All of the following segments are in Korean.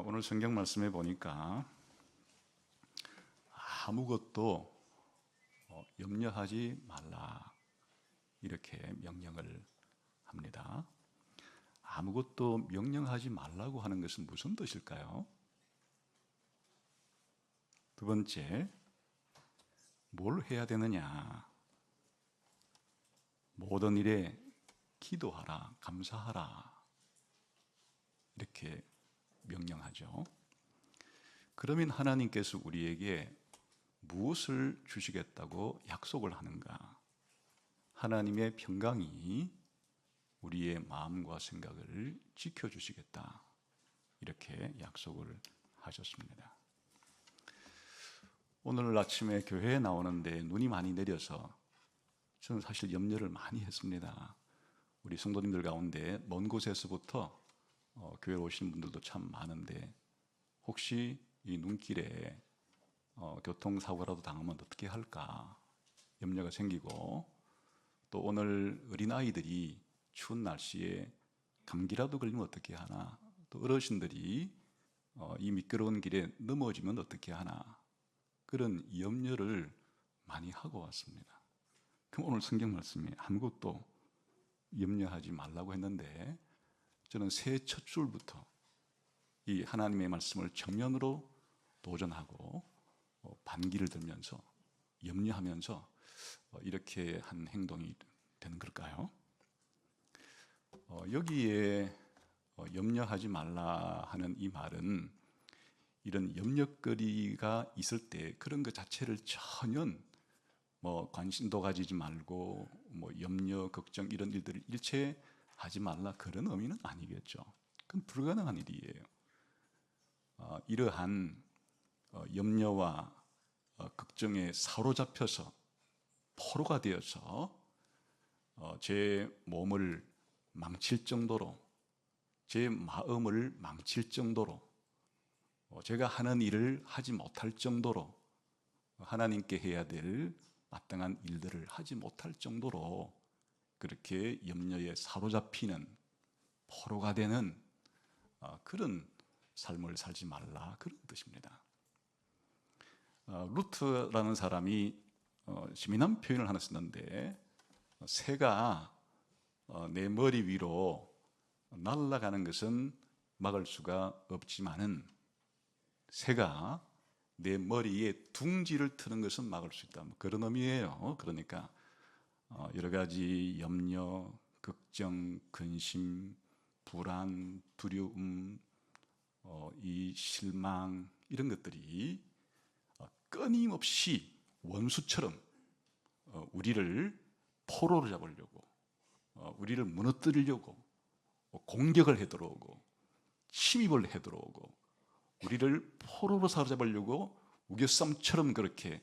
오늘 성경 말씀에 보니까 아무것도 염려하지 말라 이렇게 명령을 합니다. 아무것도 명령하지 말라고 하는 것은 무슨 뜻일까요? 두 번째, 뭘 해야 되느냐? 모든 일에 기도하라, 감사하라 이렇게 명령하죠. 그러면 하나님께서 우리에게 무엇을 주시겠다고 약속을 하는가? 하나님의 평강이 우리의 마음과 생각을 지켜주시겠다 이렇게 약속을 하셨습니다. 오늘 아침에 교회에 나오는데 눈이 많이 내려서 저는 사실 염려를 많이 했습니다. 우리 성도님들 가운데 먼 곳에서부터 교회에 오시는 분들도 참 많은데 혹시 이 눈길에 교통사고라도 당하면 어떻게 할까 염려가 생기고, 또 오늘 어린아이들이 추운 날씨에 감기라도 걸리면 어떻게 하나, 또 어르신들이 이 미끄러운 길에 넘어지면 어떻게 하나, 그런 염려를 많이 하고 왔습니다. 그럼 오늘 성경 말씀에 아무것도 염려하지 말라고 했는데 저는 새해 첫 줄부터 이 하나님의 말씀을 정면으로 도전하고 반기를 들면서 염려하면서 이렇게 한 행동이 되는 걸까요? 여기에 염려하지 말라 하는 이 말은 이런 염려거리가 있을 때 그런 것 자체를 전혀 관심도 가지지 말고 염려, 걱정 이런 일들을 일체 하지 말라 그런 의미는 아니겠죠. 그건 불가능한 일이에요. 이러한 염려와 걱정에 사로잡혀서 포로가 되어서 제 몸을 망칠 정도로, 제 마음을 망칠 정도로, 제가 하는 일을 하지 못할 정도로, 하나님께 해야 될 마땅한 일들을 하지 못할 정도로 그렇게 염려에 사로잡히는 포로가 되는 그런 삶을 살지 말라 그런 뜻입니다. 루트라는 사람이 재미난 표현을 하나 썼는데, 새가 내 머리 위로 날아가는 것은 막을 수가 없지만은 새가 내 머리에 둥지를 트는 것은 막을 수 있다, 그런 의미예요. 그러니까 여러 가지 염려, 걱정, 근심, 불안, 두려움, 이 실망 이런 것들이 끊임없이 원수처럼 우리를 포로로 잡으려고, 우리를 무너뜨리려고 공격을 해 들어오고 침입을 해 들어오고 우리를 포로로 사로잡으려고 우겨쌈처럼 그렇게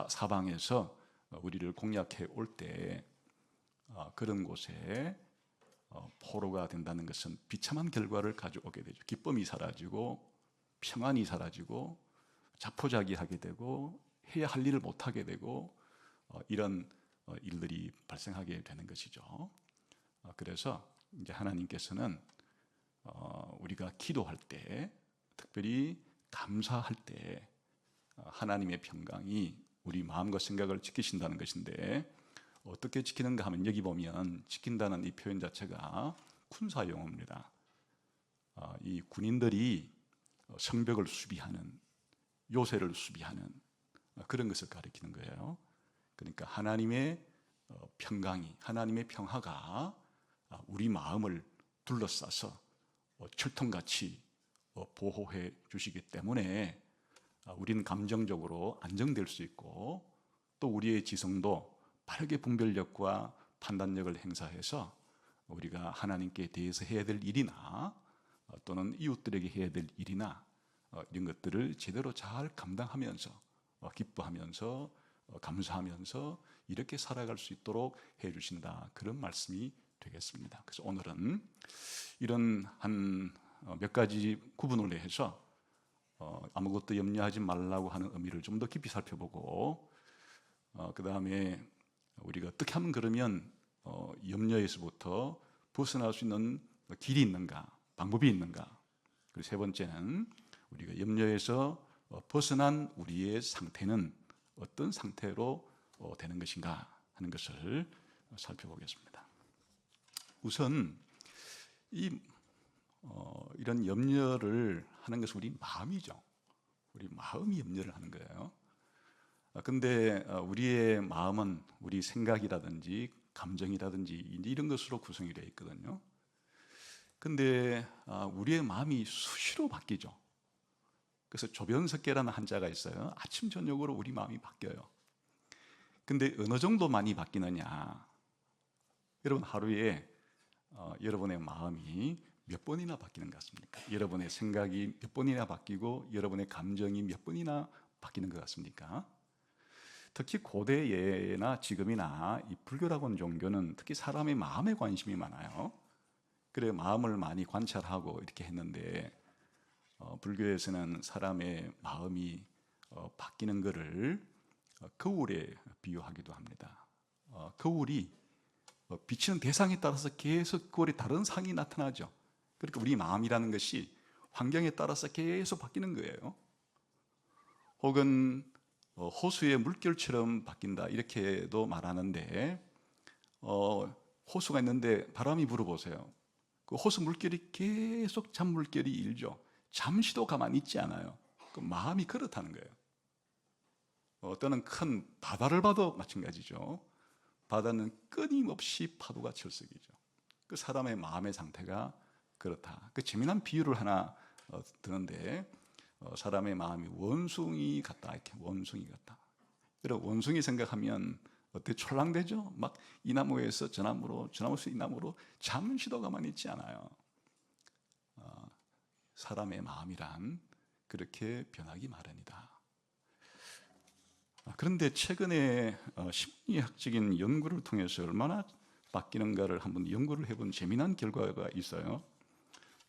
사방에서 우리를 공략해 올 때 그런 곳에 포로가 된다는 것은 비참한 결과를 가져오게 되죠. 기쁨이 사라지고 평안이 사라지고 자포자기하게 되고 해야 할 일을 못하게 되고 이런 일들이 발생하게 되는 것이죠. 그래서 이제 하나님께서는 우리가 기도할 때, 특별히 감사할 때 하나님의 평강이 우리 마음과 생각을 지키신다는 것인데, 어떻게 지키는가 하면 여기 보면 지킨다는 이 표현 자체가 군사 용어입니다. 이 군인들이 성벽을 수비하는, 요새를 수비하는 그런 것을 가리키는 거예요. 그러니까 하나님의 평강이, 하나님의 평화가 우리 마음을 둘러싸서 철통같이 보호해 주시기 때문에 우리는 감정적으로 안정될 수 있고, 또 우리의 지성도 빠르게 분별력과 판단력을 행사해서 우리가 하나님께 대해서 해야 될 일이나 또는 이웃들에게 해야 될 일이나 이런 것들을 제대로 잘 감당하면서 기뻐하면서 감사하면서 이렇게 살아갈 수 있도록 해주신다, 그런 말씀이 되겠습니다. 그래서 오늘은 이런 한 몇 가지 구분을 해서 아무것도 염려하지 말라고 하는 의미를 좀 더 깊이 살펴보고, 그 다음에 우리가 어떻게 하면 그러면 염려에서부터 벗어날 수 있는 길이 있는가, 방법이 있는가, 그리고 세 번째는 우리가 염려에서 벗어난 우리의 상태는 어떤 상태로 되는 것인가 하는 것을 살펴보겠습니다. 우선 이런 염려를 하는 것은 우리 마음이죠. 우리 마음이 염려를 하는 거예요. 근데 우리의 마음은 우리 생각이라든지 감정이라든지 이런 것으로 구성이 되어 있거든요. 근데 우리의 마음이 수시로 바뀌죠. 그래서 조변석계라는 한자가 있어요. 아침 저녁으로 우리 마음이 바뀌어요. 근데 어느 정도 많이 바뀌느냐? 여러분 하루에 여러분의 마음이 몇 번이나 바뀌는 것 같습니까? 여러분의 생각이 몇 번이나 바뀌고 여러분의 감정이 몇 번이나 바뀌는 것 같습니까? 특히 고대예나 지금이나 이 불교라고 하는 종교는 특히 사람의 마음에 관심이 많아요. 그래 마음을 많이 관찰하고 이렇게 했는데 불교에서는 사람의 마음이 바뀌는 것을 거울에 비유하기도 합니다. 거울이 비치는 대상에 따라서 계속 거울에 다른 상이 나타나죠. 그러니까 우리 마음이라는 것이 환경에 따라서 계속 바뀌는 거예요. 혹은 호수의 물결처럼 바뀐다 이렇게도 말하는데 호수가 있는데 바람이 불어보세요. 그 호수 물결이 계속 잔물결이 일죠. 잠시도 가만히 있지 않아요. 그 마음이 그렇다는 거예요. 또는 큰 바다를 봐도 마찬가지죠. 바다는 끊임없이 파도가 철썩이죠. 그 사람의 마음의 상태가 그렇다. 그 재미난 비유를 하나 드는데 사람의 마음이 원숭이 같다. 이렇게 원숭이 같다. 여러분 원숭이 생각하면 어떻게 촐랑대죠? 막 이 나무에서 저 나무로, 저 나무에서 이 나무로 잠시도 가만히 있지 않아요. 사람의 마음이란 그렇게 변하기 마련이다. 그런데 최근에 심리학적인 연구를 통해서 얼마나 바뀌는가를 한번 연구를 해본 재미난 결과가 있어요.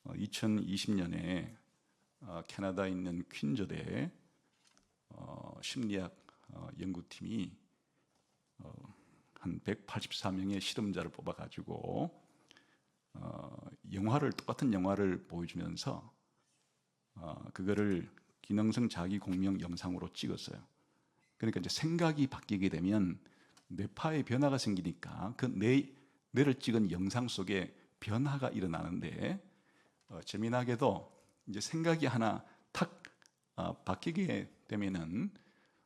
2020년에 캐나다에 있는 퀸즈대 심리학 연구팀이 한 184명의 실험자를 뽑아가지고 똑같은 영화를 보여주면서 그거를 기능성 자기 공명 영상으로 찍었어요. 그러니까 이제 생각이 바뀌게 되면 뇌파에 변화가 생기니까 그 뇌를 찍은 영상 속에 변화가 일어나는데 재미나게도 이제 생각이 하나 탁 바뀌게 되면은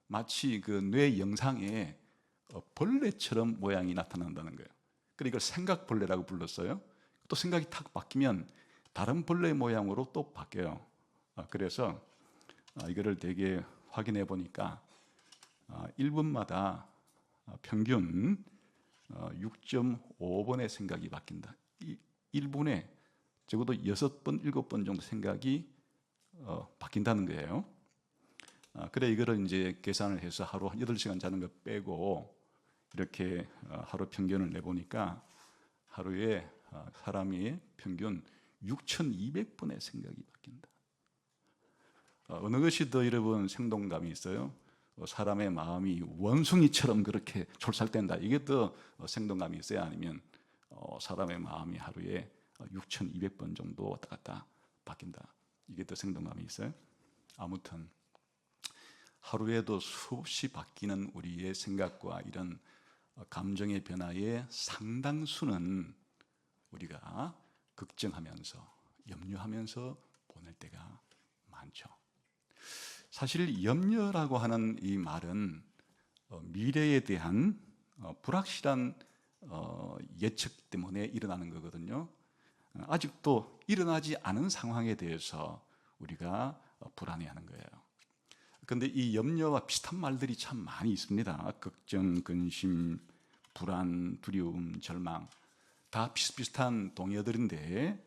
마치 그 뇌 영상에 벌레처럼 모양이 나타난다는 거예요. 그러니까 이걸 생각벌레라고 불렀어요. 또 생각이 탁 바뀌면 다른 벌레 모양으로 또 바뀌어요. 그래서 이거를 되게 확인해 보니까 1분마다 평균 6.5번의 생각이 바뀐다. 1분에 적어도 6번, 7번 정도 생각이 바뀐다는 거예요. 그래 이거를 이제 계산을 해서 하루 8시간 자는 거 빼고 이렇게 하루 평균을 내보니까 하루에 사람이 평균 6,200번의 생각이 바뀐다. 어느 것이 더 여러분 생동감이 있어요? 사람의 마음이 원숭이처럼 그렇게 촐살댄다. 이게 더 생동감이 있어야 아니면 사람의 마음이 하루에 6,200번 정도 왔다 갔다 바뀐다. 이게 더 생동감이 있어요? 아무튼 하루에도 수없이 바뀌는 우리의 생각과 이런 감정의 변화의 상당수는 우리가 걱정하면서 염려하면서 보낼 때가 많죠. 사실 염려라고 하는 이 말은 미래에 대한 불확실한 예측 때문에 일어나는 거거든요. 아직도 일어나지 않은 상황에 대해서 우리가 불안해하는 거예요. 그런데 이 염려와 비슷한 말들이 참 많이 있습니다. 걱정, 근심, 불안, 두려움, 절망 다 비슷비슷한 동의어들인데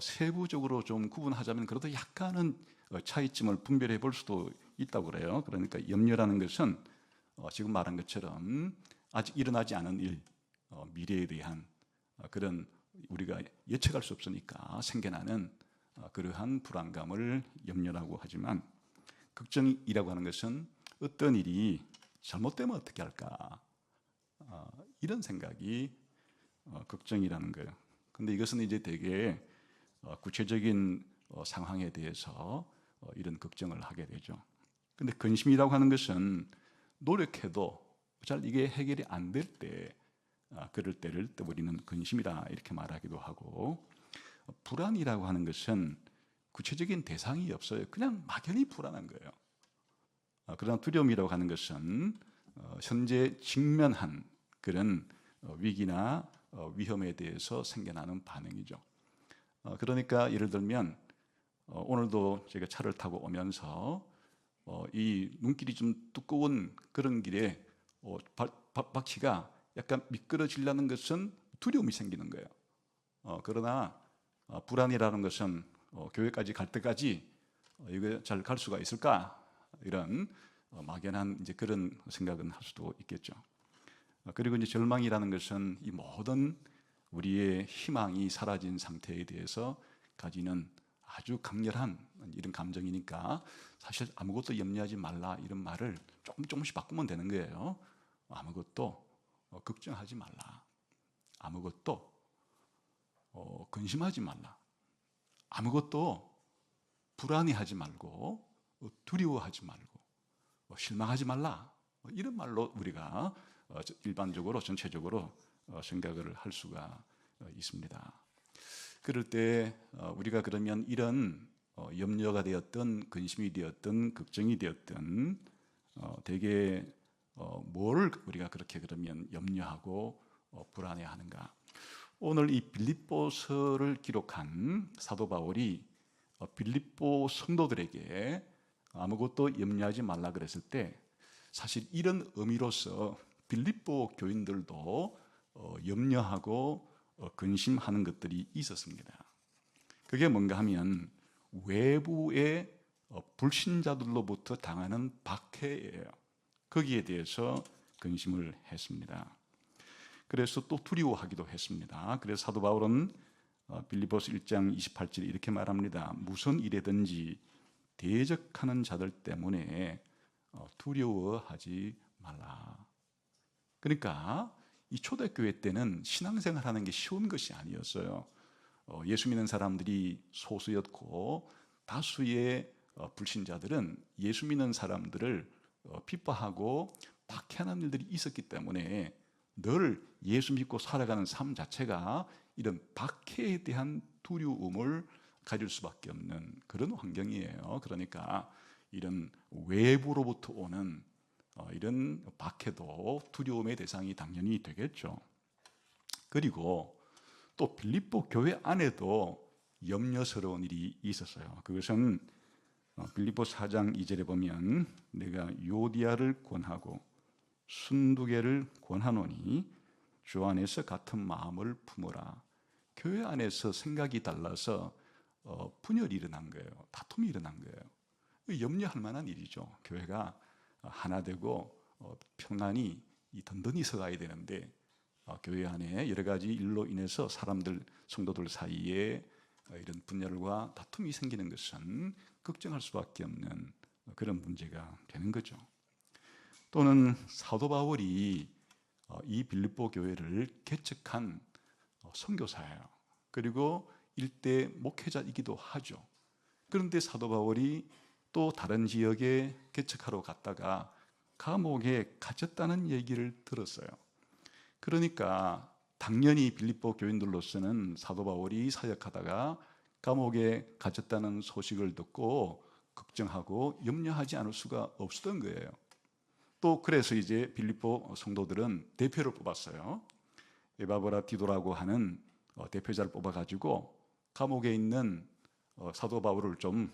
세부적으로 좀 구분하자면 그래도 약간은 차이점을 분별해 볼 수도 있다고 그래요. 그러니까 염려라는 것은 지금 말한 것처럼 아직 일어나지 않은 일, 미래에 대한 그런 우리가 예측할 수 없으니까 생겨나는 그러한 불안감을 염려라고 하지만 걱정이라고 하는 것은 어떤 일이 잘못되면 어떻게 할까 이런 생각이 걱정이라는 거예요. 그런데 이것은 이제 되게 구체적인 상황에 대해서 이런 걱정을 하게 되죠. 근데 근심이라고 하는 것은 노력해도 잘 이게 해결이 안 될 때, 그럴 때를 우리는 근심이라 이렇게 말하기도 하고, 불안이라고 하는 것은 구체적인 대상이 없어요. 그냥 막연히 불안한 거예요. 그러나 두려움이라고 하는 것은 현재 직면한 그런 위기나 위험에 대해서 생겨나는 반응이죠. 그러니까 예를 들면 오늘도 제가 차를 타고 오면서 이 눈길이 좀 두꺼운 그런 길에 바퀴가 약간 미끄러지려는 것은 두려움이 생기는 거예요. 그러나 불안이라는 것은 교회까지 갈 때까지 이거 잘 갈 수가 있을까? 이런 막연한 이제 그런 생각은 할 수도 있겠죠. 그리고 이제 절망이라는 것은 이 모든 우리의 희망이 사라진 상태에 대해서 가지는 아주 강렬한 이런 감정이니까 사실 아무것도 염려하지 말라 이런 말을 조금씩 바꾸면 되는 거예요. 아무것도 걱정하지 말라. 아무것도 근심하지 말라. 아무것도 불안해하지 말고 두려워하지 말고 실망하지 말라. 이런 말로 우리가 일반적으로 전체적으로 생각을 할 수가 있습니다. 그럴 때 우리가 그러면 이런 염려가 되었든 근심이 되었든 걱정이 되었든 대개 뭘 우리가 그렇게 그러면 염려하고 불안해하는가? 오늘 이 빌립보서를 기록한 사도 바울이 빌립보 성도들에게 아무것도 염려하지 말라 그랬을 때 사실 이런 의미로서 빌립보 교인들도 염려하고 근심하는 것들이 있었습니다. 그게 뭔가 하면 외부의 불신자들로부터 당하는 박해예요. 거기에 대해서 근심을 했습니다. 그래서 또 두려워하기도 했습니다. 그래서 사도 바울은 빌립보서 1장 28절에 이렇게 말합니다. 무슨 일에든지 대적하는 자들 때문에 두려워하지 말라. 그러니까 이 초대교회 때는 신앙생활하는 게 쉬운 것이 아니었어요. 예수 믿는 사람들이 소수였고 다수의 불신자들은 예수 믿는 사람들을 핍박하고 박해하는 일들이 있었기 때문에 늘 예수 믿고 살아가는 삶 자체가 이런 박해에 대한 두려움을 가질 수밖에 없는 그런 환경이에요. 그러니까 이런 외부로부터 오는 이런 박해도 두려움의 대상이 당연히 되겠죠. 그리고 또 빌립보 교회 안에도 염려스러운 일이 있었어요. 그것은 빌립보 4장 2절에 보면 내가 요디아를 권하고 순두개를 권하노니 주 안에서 같은 마음을 품어라. 교회 안에서 생각이 달라서 분열이 일어난 거예요. 다툼이 일어난 거예요. 염려할 만한 일이죠. 교회가 하나 되고 평안히 든든히 서가야 되는데 교회 안에 여러 가지 일로 인해서 사람들, 성도들 사이에 이런 분열과 다툼이 생기는 것은 걱정할 수밖에 없는 그런 문제가 되는 거죠. 또는 사도 바울이 이 빌립보 교회를 개척한 선교사예요. 그리고 일대 목회자이기도 하죠. 그런데 사도 바울이 또 다른 지역에 개척하러 갔다가 감옥에 갇혔다는 얘기를 들었어요. 그러니까 당연히 빌립보 교인들로서는 사도 바울이 사역하다가 감옥에 갇혔다는 소식을 듣고 걱정하고 염려하지 않을 수가 없었던 거예요. 또 그래서 이제 빌립보 성도들은 대표를 뽑았어요. 에바브라디도라고 하는 대표자를 뽑아가지고 감옥에 있는 사도 바울을 좀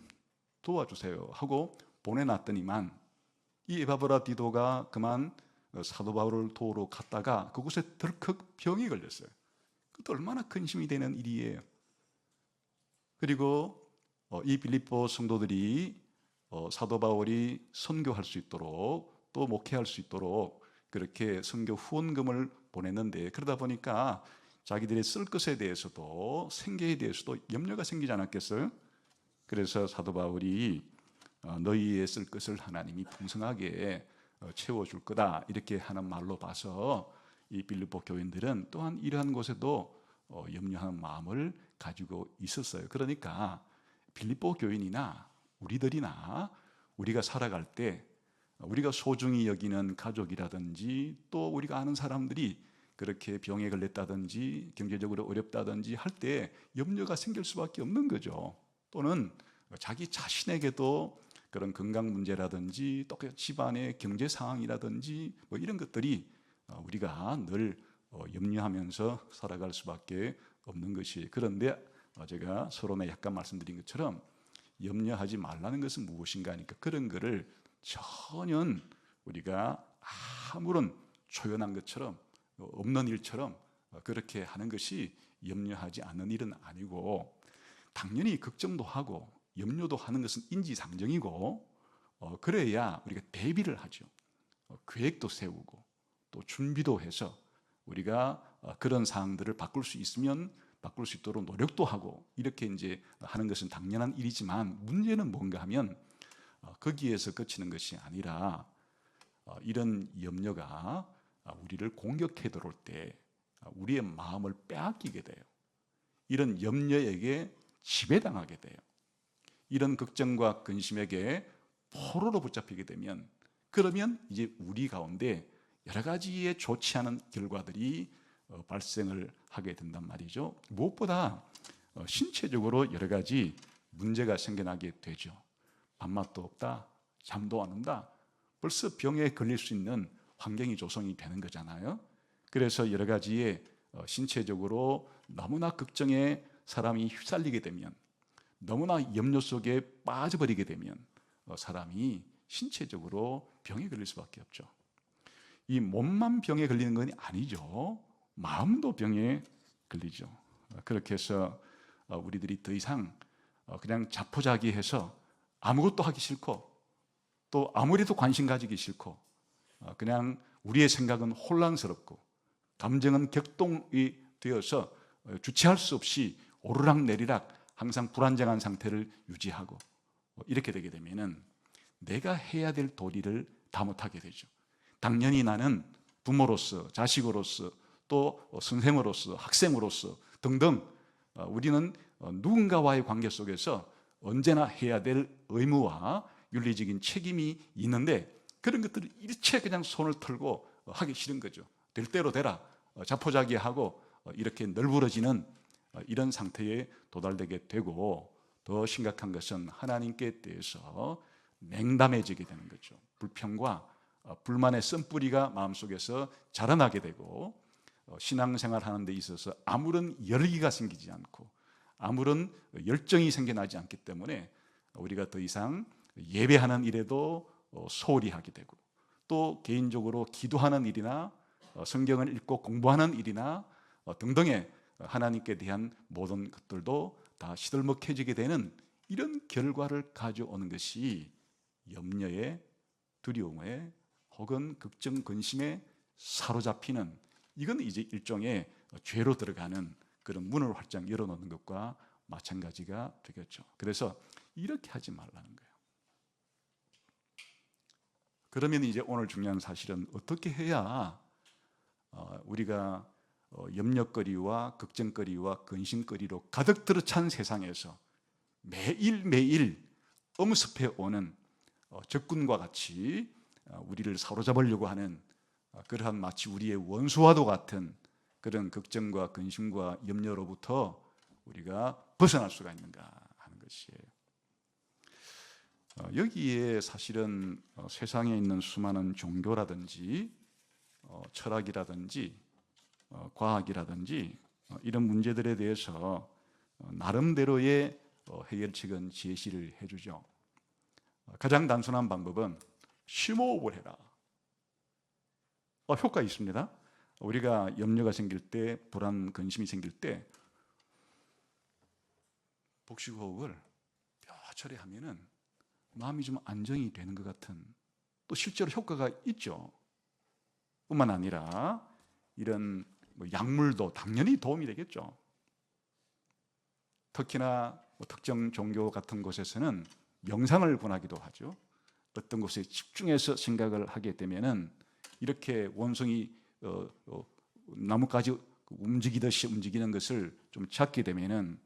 도와주세요 하고 보내놨더니만 이 에바브라디도가 그만 사도 바울을 도우러 갔다가 그곳에 덜컥 병이 걸렸어요. 그것도 얼마나 큰 힘이 되는 일이에요. 그리고 이 빌립보 성도들이 사도 바울이 선교할 수 있도록 또 목회할 수 있도록 그렇게 선교 후원금을 보냈는데 그러다 보니까 자기들의 쓸 것에 대해서도 생계에 대해서도 염려가 생기지 않았겠어요? 그래서 사도 바울이 너희의 쓸 것을 하나님이 풍성하게 채워줄 거다 이렇게 하는 말로 봐서 이 빌립보 교인들은 또한 이러한 곳에도 염려하는 마음을 가지고 있었어요. 그러니까 빌립보 교인이나 우리들이나 우리가 살아갈 때 우리가 소중히 여기는 가족이라든지 또 우리가 아는 사람들이 그렇게 병에 걸렸다든지 경제적으로 어렵다든지 할 때 염려가 생길 수밖에 없는 거죠. 또는 자기 자신에게도 그런 건강 문제라든지 또 집안의 경제 상황이라든지 뭐 이런 것들이 우리가 늘 염려하면서 살아갈 수밖에 없는 것이. 그런데 제가 서론에 약간 말씀드린 것처럼 염려하지 말라는 것은 무엇인가 하니까 그런 거를 전혀 우리가 아무런 초연한 것처럼 없는 일처럼 그렇게 하는 것이 염려하지 않는 일은 아니고, 당연히 걱정도 하고 염려도 하는 것은 인지상정이고, 그래야 우리가 대비를 하죠. 계획도 세우고 또 준비도 해서 우리가 그런 사항들을 바꿀 수 있으면 바꿀 수 있도록 노력도 하고 이렇게 이제 하는 것은 당연한 일이지만, 문제는 뭔가 하면 거기에서 그치는 것이 아니라 이런 염려가 우리를 공격해 들어올 때 우리의 마음을 빼앗기게 돼요. 이런 염려에게 지배당하게 돼요. 이런 걱정과 근심에게 포로로 붙잡히게 되면, 그러면 이제 우리 가운데 여러 가지의 좋지 않은 결과들이 발생을 하게 된단 말이죠. 무엇보다 신체적으로 여러 가지 문제가 생겨나게 되죠. 밥맛도 없다, 잠도 안 온다, 벌써 병에 걸릴 수 있는 환경이 조성이 되는 거잖아요. 그래서 여러 가지의 신체적으로 너무나 걱정에 사람이 휩쓸리게 되면, 너무나 염려 속에 빠져버리게 되면 사람이 신체적으로 병에 걸릴 수밖에 없죠. 이 몸만 병에 걸리는 건 아니죠. 마음도 병에 걸리죠. 그렇게 해서 우리들이 더 이상 그냥 자포자기해서 아무것도 하기 싫고 또 아무래도 관심 가지기 싫고 그냥 우리의 생각은 혼란스럽고 감정은 격동이 되어서 주체할 수 없이 오르락내리락 항상 불안정한 상태를 유지하고 이렇게 되게 되면은 내가 해야 될 도리를 다 못하게 되죠. 당연히 나는 부모로서, 자식으로서, 또 선생으로서, 학생으로서 등등 우리는 누군가와의 관계 속에서 언제나 해야 될 의무와 윤리적인 책임이 있는데, 그런 것들을 일체 그냥 손을 털고 하기 싫은 거죠. 될 대로 되라, 자포자기하고 이렇게 널브러지는 이런 상태에 도달되게 되고, 더 심각한 것은 하나님께 대해서 냉담해지게 되는 거죠. 불평과 불만의 쓴뿌리가 마음속에서 자라나게 되고, 신앙생활 하는 데 있어서 아무런 열기가 생기지 않고 아무런 열정이 생겨나지 않기 때문에 우리가 더 이상 예배하는 일에도 소홀히 하게 되고, 또 개인적으로 기도하는 일이나 성경을 읽고 공부하는 일이나 등등의 하나님께 대한 모든 것들도 다 시들먹해지게 되는 이런 결과를 가져오는 것이 염려에, 두려움에 혹은 걱정, 근심에 사로잡히는, 이건 이제 일종의 죄로 들어가는 그런 문을 활짝 열어놓는 것과 마찬가지가 되겠죠. 그래서 이렇게 하지 말라는 거예요. 그러면 이제 오늘 중요한 사실은 어떻게 해야 우리가 염려거리와 걱정거리와 근심거리로 가득 들어찬 세상에서 매일매일 엄습해 오는 적군과 같이 우리를 사로잡으려고 하는 그러한 마치 우리의 원수와도 같은 그런 걱정과 근심과 염려로부터 우리가 벗어날 수가 있는가 하는 것이에요. 여기에 사실은 세상에 있는 수많은 종교라든지 철학이라든지 과학이라든지 이런 문제들에 대해서 나름대로의 해결책은 제시를 해주죠. 가장 단순한 방법은 심호흡을 해라. 효과 있습니다. 우리가 염려가 생길 때, 불안, 근심이 생길 때 복식호흡을 뼈아처리 하면은 마음이 좀 안정이 되는 것 같은, 또 실제로 효과가 있죠. 뿐만 아니라 이런 약물도 당연히 도움이 되겠죠. 특히나 특정 종교 같은 곳에서는 명상을 권하기도 하죠. 어떤 곳에 집중해서 생각을 하게 되면은 이렇게 원성이 나뭇가지 움직이듯이 움직이는 것을 좀 찾게 되면은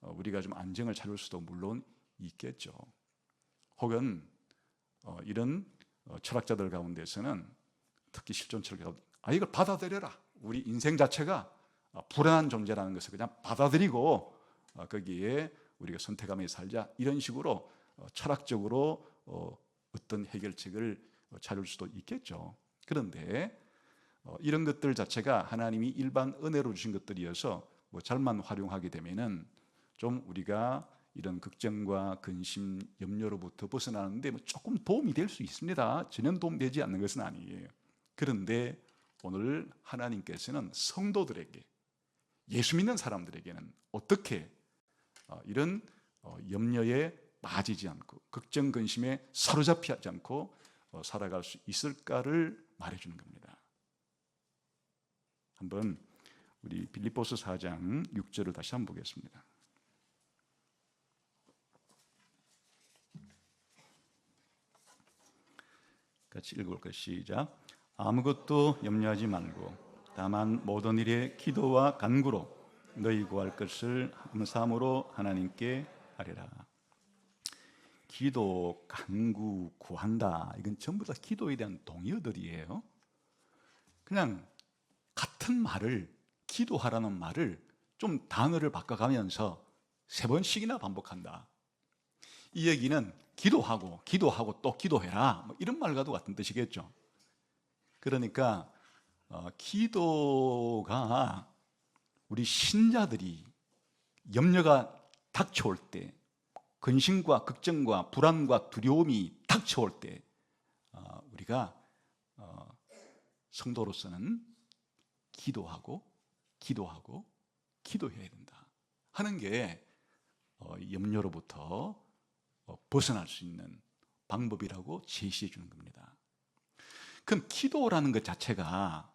우리가 좀 안정을 찾을 수도 물론 있겠죠. 혹은 이런 철학자들 가운데서는 특히 실존철학 이걸 받아들여라. 우리 인생 자체가 불안한 존재라는 것을 그냥 받아들이고 거기에 우리가 선택하며 살자, 이런 식으로 철학적으로 어떤 해결책을 찾을 수도 있겠죠. 그런데 이런 것들 자체가 하나님이 일반 은혜로 주신 것들이어서 잘만 활용하게 되면은 좀 우리가 이런 걱정과 근심, 염려로부터 벗어나는데 조금 도움이 될 수 있습니다. 전혀 도움되지 않는 것은 아니에요. 그런데 오늘 하나님께서는 성도들에게, 예수 믿는 사람들에게는 어떻게 이런 염려에 빠지지 않고 걱정, 근심에 사로잡히지 않고 살아갈 수 있을까를 말해주는 겁니다. 한번 우리 빌립보서 4장 6절을 다시 한번 보겠습니다. 같이 읽어볼까요? 시작. 아무것도 염려하지 말고 다만 모든 일에 기도와 간구로 너희 구할 것을 감사함으로 하나님께 아뢰라. 기도, 간구, 구한다, 이건 전부 다 기도에 대한 동의어들이에요. 그냥 같은 말을, 기도하라는 말을 좀 단어를 바꿔가면서 3번씩이나 반복한다. 이 얘기는 기도하고 또 기도해라, 이런 말과도 같은 뜻이겠죠. 그러니까 기도가 우리 신자들이 염려가 닥쳐올 때, 근심과 걱정과 불안과 두려움이 닥쳐올 때 우리가 성도로서는 기도해야 된다 하는 게 염려로부터 벗어날 수 있는 방법이라고 제시해 주는 겁니다. 그럼 기도라는 것 자체가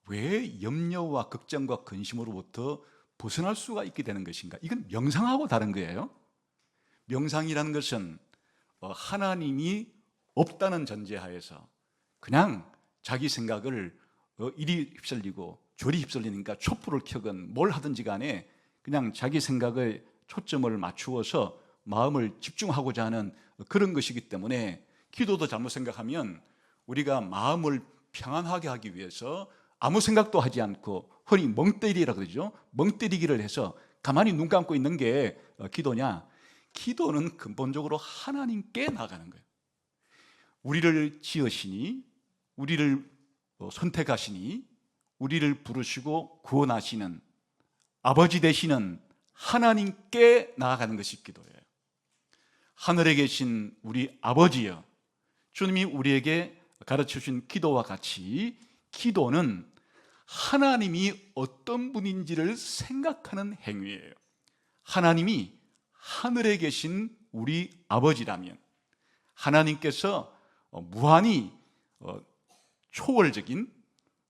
왜 염려와 걱정과 근심으로부터 벗어날 수가 있게 되는 것인가? 이건 명상하고 다른 거예요. 명상이라는 것은 하나님이 없다는 전제하에서 그냥 자기 생각을 이리 휩쓸리고 저리 휩쓸리니까 촛불을 켜건 뭘 하든지 간에 그냥 자기 생각에 초점을 맞추어서 마음을 집중하고자 하는 그런 것이기 때문에, 기도도 잘못 생각하면 우리가 마음을 평안하게 하기 위해서 아무 생각도 하지 않고 흔히 멍때리라고 그러죠. 멍때리기를 해서 가만히 눈 감고 있는 게 기도냐? 기도는 근본적으로 하나님께 나가는 거예요. 우리를 지으시니, 우리를 선택하시니, 우리를 부르시고 구원하시는 아버지 되시는 하나님께 나아가는 것이 기도예요. 하늘에 계신 우리 아버지여, 주님이 우리에게 가르쳐 주신 기도와 같이 기도는 하나님이 어떤 분인지를 생각하는 행위예요. 하나님이 하늘에 계신 우리 아버지라면 하나님께서 무한히 초월적인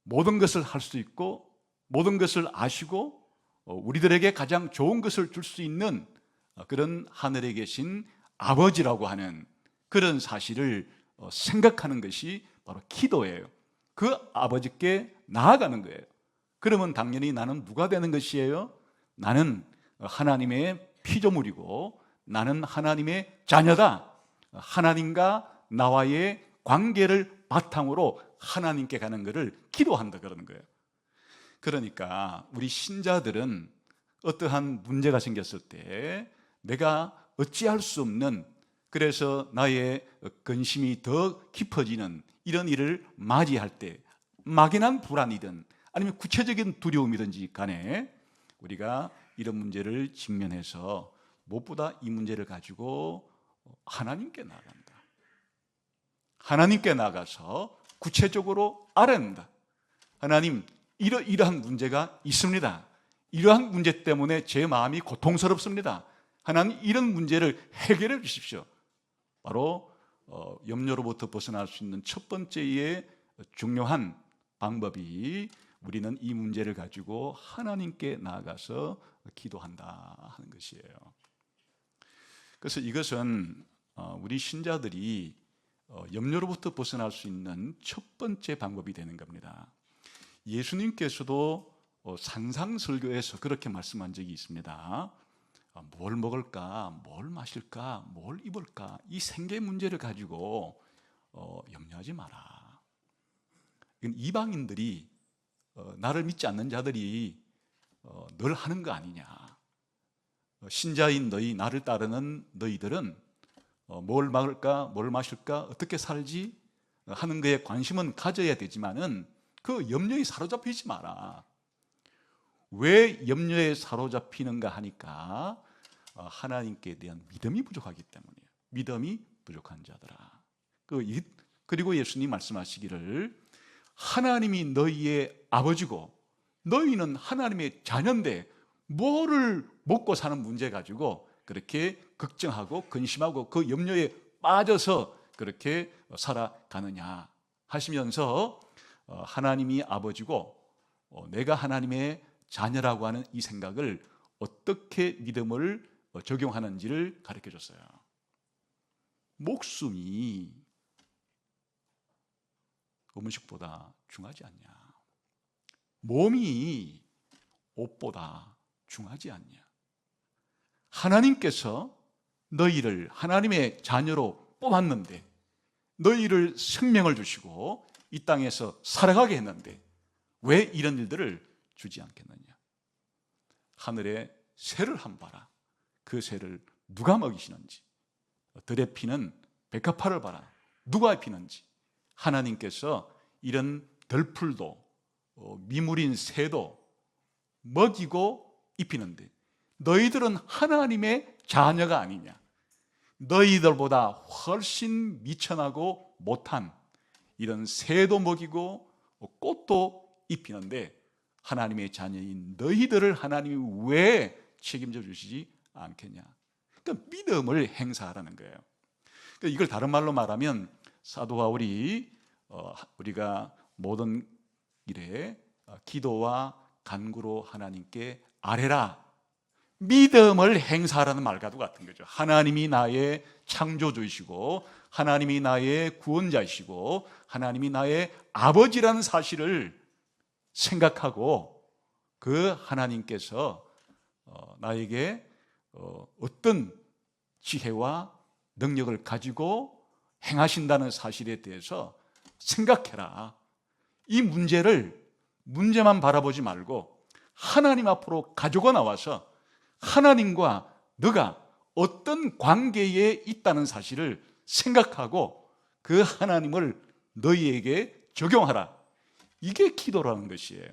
모든 것을 할 수 있고 모든 것을 아시고 우리들에게 가장 좋은 것을 줄 수 있는 그런 하늘에 계신 아버지라고 하는 그런 사실을 생각하는 것이 바로 기도예요. 그 아버지께 나아가는 거예요. 그러면 당연히 나는 누가 되는 것이에요? 나는 하나님의 피조물이고 나는 하나님의 자녀다. 하나님과 나와의 관계를 바탕으로 하나님께 가는 것을 기도한다 그러는 거예요. 그러니까 우리 신자들은 어떠한 문제가 생겼을 때 내가 어찌할 수 없는, 그래서 나의 근심이 더 깊어지는 이런 일을 맞이할 때, 막연한 불안이든 아니면 구체적인 두려움이든지 간에 우리가 이런 문제를 직면해서 무엇보다 이 문제를 가지고 하나님께 나간다. 하나님께 나가서 구체적으로 알아낸다. 하나님, 이러한 문제가 있습니다. 이러한 문제 때문에 제 마음이 고통스럽습니다. 하나님, 이런 문제를 해결해 주십시오. 바로 염려로부터 벗어날 수 있는 첫 번째의 중요한 방법이 우리는 이 문제를 가지고 하나님께 나아가서 기도한다 하는 것이에요. 그래서 이것은 우리 신자들이 염려로부터 벗어날 수 있는 첫 번째 방법이 되는 겁니다. 예수님께서도 산상설교에서 그렇게 말씀한 적이 있습니다. 뭘 먹을까, 뭘 마실까, 뭘 입을까, 이 생계 문제를 가지고 염려하지 마라. 이건 이방인들이 나를 믿지 않는 자들이 늘 하는 거 아니냐. 신자인 너희, 나를 따르는 너희들은 뭘 먹을까, 뭘 마실까, 어떻게 살지 하는 거에 관심은 가져야 되지만은 그 염려에 사로잡히지 마라. 왜 염려에 사로잡히는가 하니까 하나님께 대한 믿음이 부족하기 때문이에요. 믿음이 부족한 자들아. 그리고 예수님 말씀하시기를 하나님이 너희의 아버지고 너희는 하나님의 자녀인데 뭐를 먹고 사는 문제 가지고 그렇게 걱정하고 근심하고 그 염려에 빠져서 그렇게 살아가느냐 하시면서 하나님이 아버지고 내가 하나님의 자녀라고 하는 이 생각을 어떻게 믿음을 적용하는지를 가르쳐 줬어요. 목숨이 음식보다 중하지 않냐? 몸이 옷보다 중하지 않냐? 하나님께서 너희를 하나님의 자녀로 뽑았는데 너희를 생명을 주시고 이 땅에서 살아가게 했는데 왜 이런 일들을 주지 않겠느냐? 하늘에 새를 한 봐라. 그 새를 누가 먹이시는지. 들에 피는 백합화를 봐라. 누가 피는지. 하나님께서 이런 덜풀도 미물인 새도 먹이고 입히는데 너희들은 하나님의 자녀가 아니냐. 너희들보다 훨씬 미천하고 못한 이런 새도 먹이고 꽃도 입히는데 하나님의 자녀인 너희들을 하나님이 왜 책임져 주시지 않겠냐. 그러니까 믿음을 행사하라는 거예요. 그러니까 이걸 다른 말로 말하면 사도 바울이 우리가 모든 일에 기도와 간구로 하나님께 아뢰라. 믿음을 행사하라는 말과도 같은 거죠. 하나님이 나의 창조주이시고 하나님이 나의 구원자이시고 하나님이 나의 아버지라는 사실을 생각하고 그 하나님께서 나에게 어떤 지혜와 능력을 가지고 행하신다는 사실에 대해서 생각해라. 이 문제만 바라보지 말고 하나님 앞으로 가지고 나와서 하나님과 너가 어떤 관계에 있다는 사실을 생각하고 그 하나님을 너희에게 적용하라. 이게 기도라는 것이에요.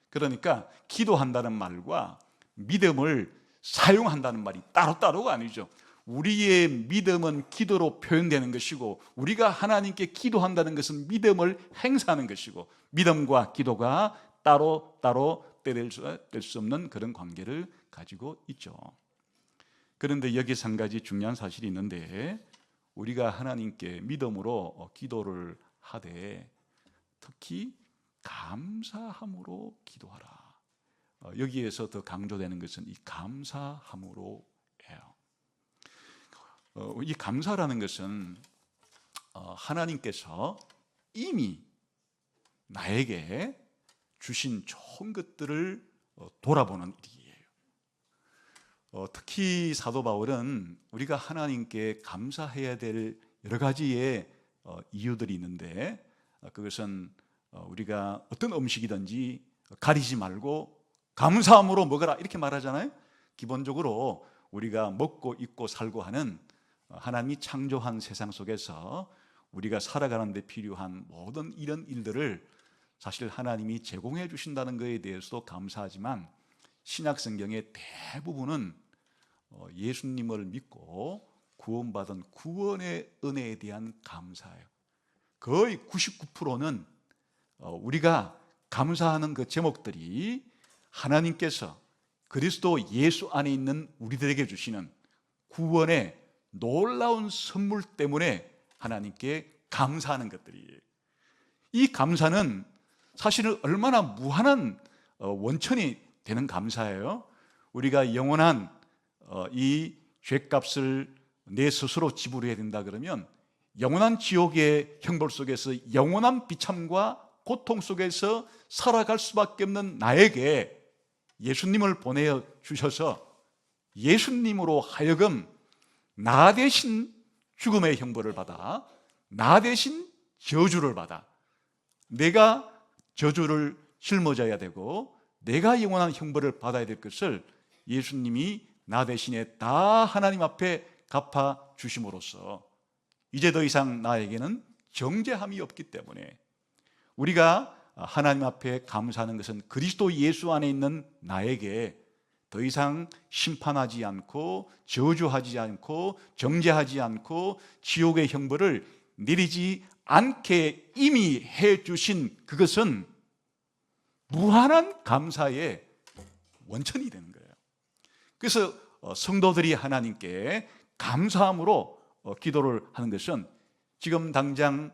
그러니까 기도한다는 말과 믿음을 사용한다는 말이 따로따로가 아니죠. 우리의 믿음은 기도로 표현되는 것이고 우리가 하나님께 기도한다는 것은 믿음을 행사하는 것이고 믿음과 기도가 따로 뗄 수 없는 그런 관계를 가지고 있죠. 그런데 여기서 한 가지 중요한 사실이 있는데 우리가 하나님께 믿음으로 기도를 하되 특히 감사함으로 기도하라. 여기에서 더 강조되는 것은 이 감사함으로 해요. 이 감사라는 것은 하나님께서 이미 나에게 주신 좋은 것들을 돌아보는 일이에요. 특히 사도 바울은 우리가 하나님께 감사해야 될 여러 가지의 이유들이 있는데 그것은 우리가 어떤 음식이든지 가리지 말고 감사함으로 먹어라 이렇게 말하잖아요. 기본적으로 우리가 먹고 입고 살고 하는 하나님이 창조한 세상 속에서 우리가 살아가는 데 필요한 모든 이런 일들을 사실 하나님이 제공해 주신다는 것에 대해서도 감사하지만 신약 성경의 대부분은 예수님을 믿고 구원받은 구원의 은혜에 대한 감사예요. 거의 99%는 우리가 감사하는 그 제목들이 하나님께서 그리스도 예수 안에 있는 우리들에게 주시는 구원의 놀라운 선물 때문에 하나님께 감사하는 것들이에요. 이 감사는 사실은 얼마나 무한한 원천이 되는 감사예요. 우리가 영원한 이 죄값을 내 스스로 지불해야 된다 그러면 영원한 지옥의 형벌 속에서 영원한 비참과 고통 속에서 살아갈 수밖에 없는 나에게 예수님을 보내어 주셔서 예수님으로 하여금 나 대신 죽음의 형벌을 받아, 나 대신 저주를 받아, 내가 저주를 짊어져야 되고 내가 영원한 형벌을 받아야 될 것을 예수님이 나 대신에 다 하나님 앞에 갚아 주심으로써 이제 더 이상 나에게는 정죄함이 없기 때문에 우리가 하나님 앞에 감사하는 것은 그리스도 예수 안에 있는 나에게 더 이상 심판하지 않고 저주하지 않고 정죄하지 않고 지옥의 형벌을 내리지 않게 이미 해주신 그것은 무한한 감사의 원천이 되는 거예요. 그래서 성도들이 하나님께 감사함으로 기도를 하는 것은 지금 당장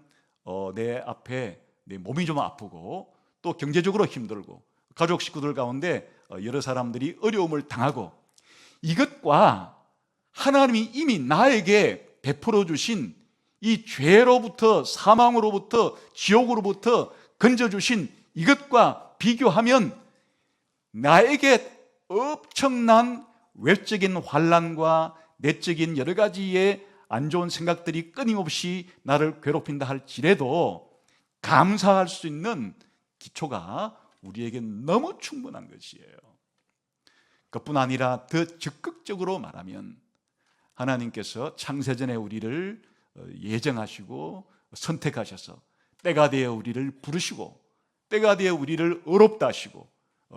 내 앞에 내 몸이 좀 아프고 또 경제적으로 힘들고 가족 식구들 가운데 여러 사람들이 어려움을 당하고 이것과 하나님이 이미 나에게 베풀어 주신 이 죄로부터 사망으로부터 지옥으로부터 건져주신 이것과 비교하면 나에게 엄청난 외적인 환난과 내적인 여러 가지의 안 좋은 생각들이 끊임없이 나를 괴롭힌다 할지라도 감사할 수 있는 기초가 우리에게 너무 충분한 것이에요. 그뿐 아니라 더 적극적으로 말하면 하나님께서 창세전에 우리를 예정하시고 선택하셔서 때가 되어 우리를 부르시고 때가 되어 우리를 의롭다 하시고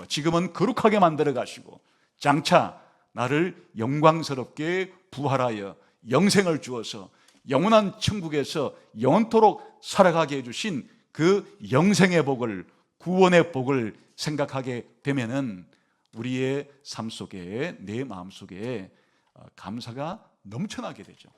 지금은 거룩하게 만들어 가시고 장차 나를 영광스럽게 부활하여 영생을 주어서 영원한 천국에서 영원토록 살아가게 해주신 그 영생의 복을, 구원의 복을 생각하게 되면은 우리의 삶 속에, 내 마음 속에 감사가 넘쳐나게 되죠.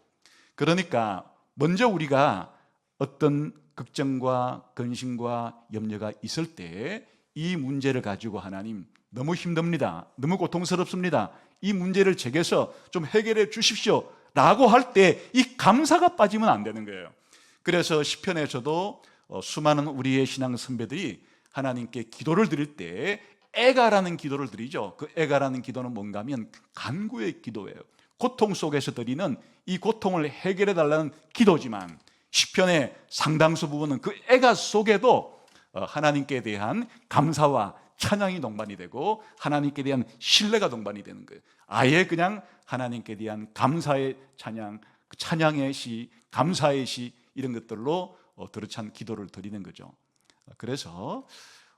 그러니까 먼저 우리가 어떤 걱정과 근심과 염려가 있을 때 이 문제를 가지고 하나님 너무 힘듭니다, 너무 고통스럽습니다, 이 문제를 제게서 좀 해결해 주십시오 라고 할 때 이 감사가 빠지면 안 되는 거예요. 그래서 시편에서도 수많은 우리의 신앙 선배들이 하나님께 기도를 드릴 때 애가라는 기도를 드리죠. 그 애가라는 기도는 뭔가 하면 간구의 기도예요. 고통 속에서 드리는 이 고통을 해결해 달라는 기도지만 시편의 상당수 부분은 그 애가 속에도 하나님께 대한 감사와 찬양이 동반이 되고 하나님께 대한 신뢰가 동반이 되는 거예요. 아예 그냥 하나님께 대한 감사의 찬양, 찬양의 시, 감사의 시 이런 것들로 들어찬 기도를 드리는 거죠. 그래서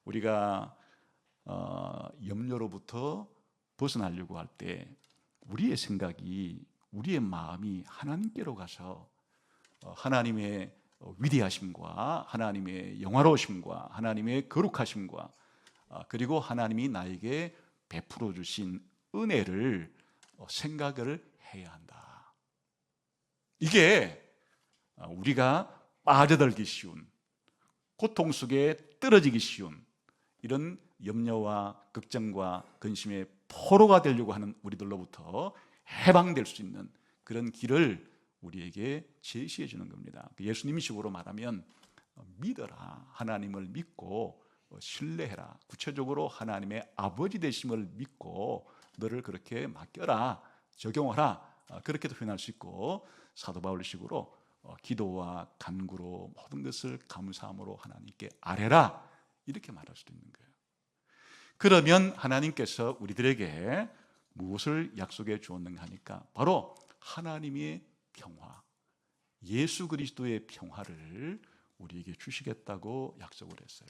우리가 염려로부터 벗어나려고 할 때 우리의 생각이, 우리의 마음이 하나님께로 가서 하나님의 위대하심과 하나님의 영화로우심과 하나님의 거룩하심과 그리고 하나님이 나에게 베풀어 주신 은혜를 생각을 해야 한다. 이게 우리가 빠져들기 쉬운, 고통 속에 떨어지기 쉬운 이런 염려와 걱정과 근심의 포로가 되려고 하는 우리들로부터 해방될 수 있는 그런 길을 우리에게 제시해 주는 겁니다. 예수님이 식으로 말하면 믿어라, 하나님을 믿고 신뢰해라, 구체적으로 하나님의 아버지 되심을 믿고 너를 그렇게 맡겨라, 적용하라, 그렇게도 표현할 수 있고 사도 바울식으로 기도와 간구로 모든 것을 감사함으로 하나님께 아뢰라 이렇게 말할 수도 있는 거예요. 그러면 하나님께서 우리들에게 무엇을 약속해 주었는가 하니까 바로 하나님의 평화, 예수 그리스도의 평화를 우리에게 주시겠다고 약속을 했어요.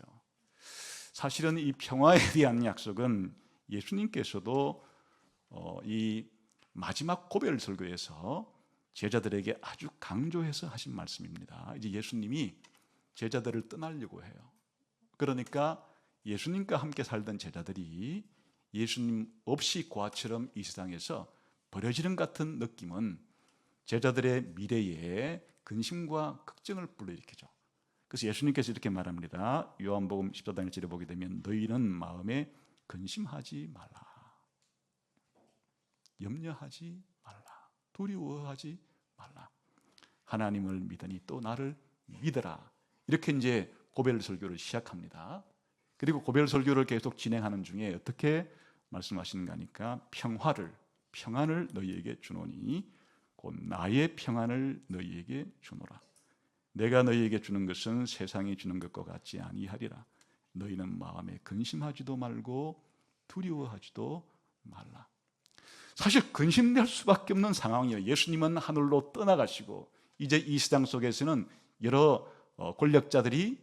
사실은 이 평화에 대한 약속은 예수님께서도 이 마지막 고별 설교에서 제자들에게 아주 강조해서 하신 말씀입니다. 이제 예수님이 제자들을 떠나려고 해요. 그러니까 예수님과 함께 살던 제자들이 예수님 없이 고아처럼 이 세상에서 버려지는 같은 느낌은 제자들의 미래에 근심과 걱정을 불러일으키죠. 그래서 예수님께서 이렇게 말합니다. 요한복음 14장 1절에 보게 되면 너희는 마음에 근심하지 말라, 염려하지 말라, 두려워하지 말라, 하나님을 믿으니 또 나를 믿어라. 이렇게 이제 고별 설교를 시작합니다. 그리고 고별 설교를 계속 진행하는 중에 어떻게 말씀하시는가 하니까 평화를, 평안을 너희에게 주노니 곧 나의 평안을 너희에게 주노라. 내가 너희에게 주는 것은 세상이 주는 것과 같지 아니하리라. 너희는 마음에 근심하지도 말고 두려워하지도 말라. 사실 근심될 수밖에 없는 상황이에요. 예수님은 하늘로 떠나가시고 이제 이 세상 속에서는 여러 권력자들이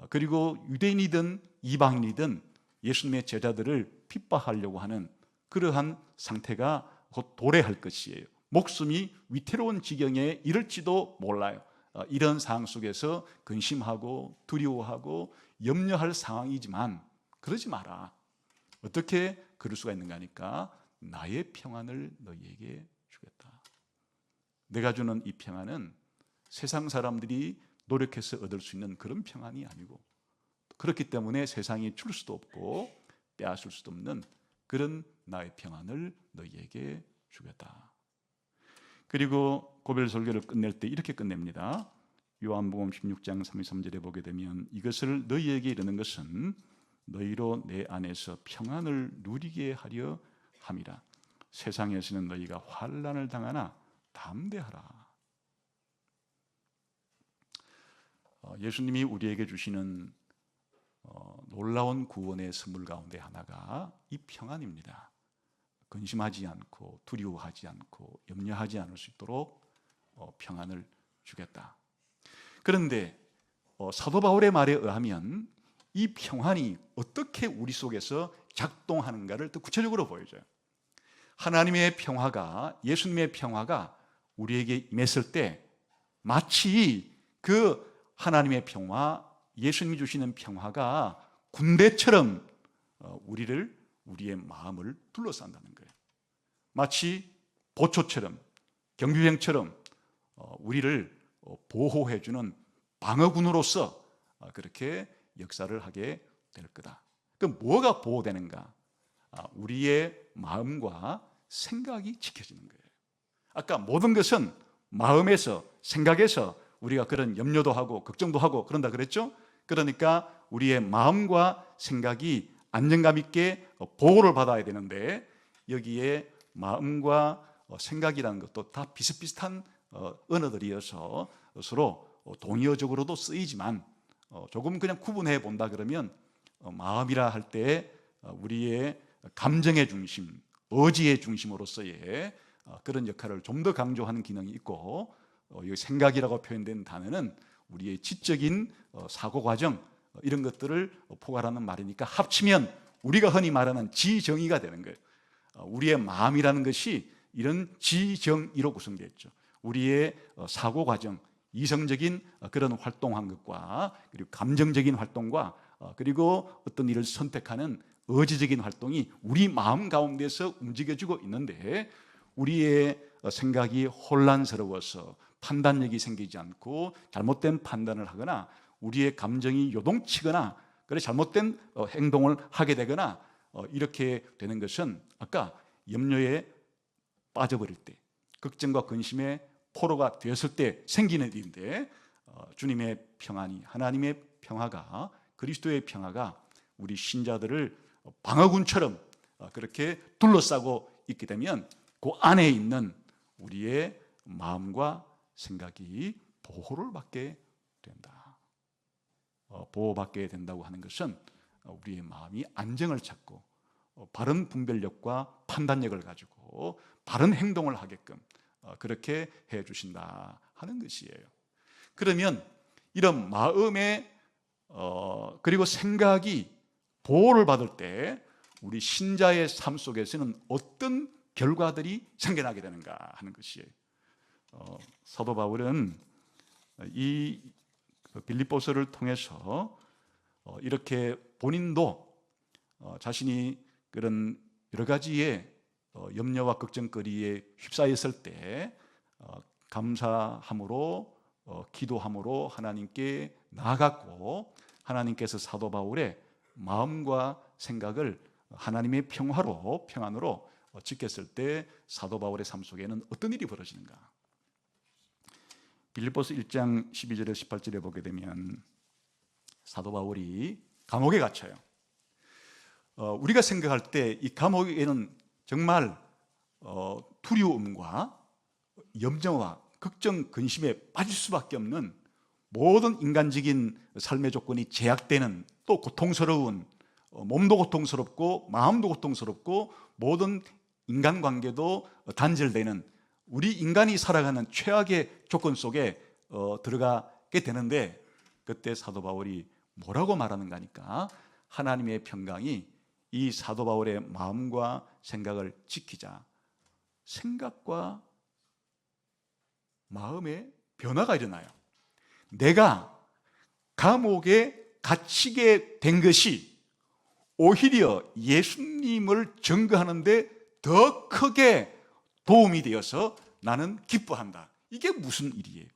그리고 유대인이든 이방인이든 예수님의 제자들을 핍박하려고 하는 그러한 상태가 곧 도래할 것이에요. 목숨이 위태로운 지경에 이를지도 몰라요. 이런 상황 속에서 근심하고 두려워하고 염려할 상황이지만 그러지 마라. 어떻게 그럴 수가 있는가 하니까 나의 평안을 너희에게 주겠다. 내가 주는 이 평안은 세상 사람들이 노력해서 얻을 수 있는 그런 평안이 아니고 그렇기 때문에 세상이 줄 수도 없고 빼앗을 수도 없는 그런 나의 평안을 너희에게 주겠다. 그리고 고별 설교를 끝낼 때 이렇게 끝냅니다. 요한복음 16장 33절에 보게 되면 이것을 너희에게 이르는 것은 너희로 내 안에서 평안을 누리게 하려 함이라. 세상에서는 너희가 환난을 당하나 담대하라. 예수님이 우리에게 주시는 놀라운 구원의 선물 가운데 하나가 이 평안입니다. 근심하지 않고 두려워하지 않고 염려하지 않을 수 있도록 평안을 주겠다. 그런데 사도 바울의 말에 의하면 이 평안이 어떻게 우리 속에서 작동하는가를 더 구체적으로 보여줘요. 하나님의 평화가, 예수님의 평화가 우리에게 임했을 때 마치 그 하나님의 평화, 예수님이 주시는 평화가 군대처럼 우리의 마음을 둘러싼다는 거예요. 마치 보초처럼, 경비병처럼 우리를 보호해주는 방어군으로서 그렇게 역사를 하게 될 거다. 그럼 뭐가 보호되는가? 우리의 마음과 생각이 지켜지는 거예요. 아까 모든 것은 마음에서, 생각에서 우리가 그런 염려도 하고 걱정도 하고 그런다 그랬죠? 그러니까 우리의 마음과 생각이 안정감 있게 보호를 받아야 되는데 여기에 마음과 생각이라는 것도 다 비슷비슷한 언어들이어서 서로 동의어적으로도 쓰이지만 조금 그냥 구분해 본다 그러면 마음이라 할 때 우리의 감정의 중심, 의지의 중심으로서의 그런 역할을 좀 더 강조하는 기능이 있고 이 생각이라고 표현된 단어는 우리의 지적인 사고 과정 이런 것들을 포괄하는 말이니까 합치면 우리가 흔히 말하는 지정의가 되는 거예요. 우리의 마음이라는 것이 이런 지정의로 구성되어 있죠. 우리의 사고 과정, 이성적인 그런 활동한 것과 그리고 감정적인 활동과 그리고 어떤 일을 선택하는 의지적인 활동이 우리 마음 가운데서 움직여지고 있는데 우리의 생각이 혼란스러워서 판단력이 생기지 않고 잘못된 판단을 하거나 우리의 감정이 요동치거나 그래 잘못된 행동을 하게 되거나 이렇게 되는 것은 아까 염려에 빠져버릴 때 걱정과 근심의 포로가 되었을 때 생기는 일인데 주님의 평안이 하나님의 평화가 그리스도의 평화가 우리 신자들을 방어군처럼 그렇게 둘러싸고 있게 되면 그 안에 있는 우리의 마음과 생각이 보호를 받게 된다. 보호받게 된다고 하는 것은 우리의 마음이 안정을 찾고 바른 분별력과 판단력을 가지고 바른 행동을 하게끔 그렇게 해 주신다 하는 것이에요. 그러면 이런 마음의 그리고 생각이 보호를 받을 때 우리 신자의 삶 속에서는 어떤 결과들이 생겨나게 되는가 하는 것이에요. 사도 바울은 이 빌립보서를 통해서 이렇게 본인도 자신이 그런 여러 가지의 염려와 걱정거리에 휩싸였을 때 감사함으로 기도함으로 하나님께 나아갔고 하나님께서 사도 바울의 마음과 생각을 하나님의 평안으로 지켰을 때 사도 바울의 삶 속에는 어떤 일이 벌어지는가? 빌립보서 1장 12절에 18절에 보게 되면 사도 바울이 감옥에 갇혀요. 우리가 생각할 때 이 감옥에는 정말 두려움과 염려와 걱정, 근심에 빠질 수밖에 없는 모든 인간적인 삶의 조건이 제약되는, 또 고통스러운, 몸도 고통스럽고 마음도 고통스럽고 모든 인간관계도 단절되는 우리 인간이 살아가는 최악의 조건 속에 들어가게 되는데, 그때 사도 바울이 뭐라고 말하는가 하니까 하나님의 평강이 이 사도 바울의 마음과 생각을 지키자. 생각과 마음의 변화가 일어나요. 내가 감옥에 갇히게 된 것이 오히려 예수님을 증거하는데 더 크게 도움이 되어서 나는 기뻐한다. 이게 무슨 일이에요?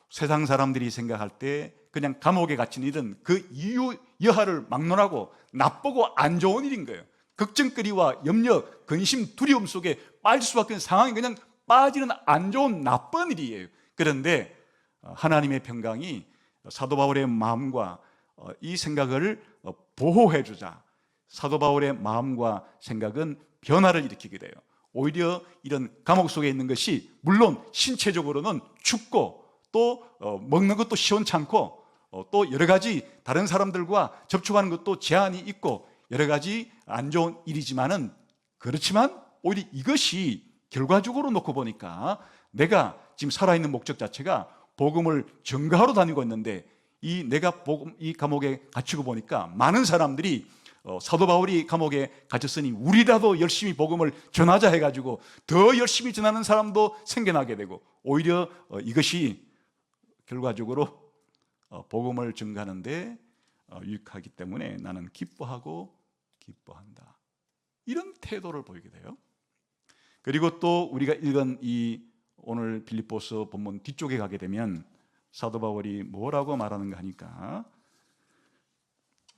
세상 사람들이 생각할 때 그냥 감옥에 갇힌 일은 그 이유 여하를 막론하고 나쁘고 안 좋은 일인 거예요. 걱정거리와 염려, 근심, 두려움 속에 빠질 수밖에 없는 상황이 그냥 빠지는 안 좋은 나쁜 일이에요. 그런데 하나님의 평강이 사도 바울의 마음과 이 생각을 보호해 주자. 사도 바울의 마음과 생각은 변화를 일으키게 돼요. 오히려 이런 감옥 속에 있는 것이 물론 신체적으로는 춥고 또 먹는 것도 시원찮고 또 여러 가지 다른 사람들과 접촉하는 것도 제한이 있고 여러 가지 안 좋은 일이지만은, 그렇지만 오히려 이것이 결과적으로 놓고 보니까 내가 지금 살아있는 목적 자체가 복음을 전가하러 다니고 있는데, 내가 이 감옥에 갇히고 보니까 많은 사람들이 사도 바울이 감옥에 갇혔으니 우리라도 열심히 복음을 전하자 해가지고 더 열심히 전하는 사람도 생겨나게 되고, 오히려 이것이 결과적으로 복음을 전가하는데 유익하기 때문에 나는 기뻐한다. 이런 태도를 보이게 돼요. 그리고 또 우리가 읽은 이 오늘 빌립보서 본문 뒤쪽에 가게 되면 사도 바울이 뭐라고 말하는가 하니까,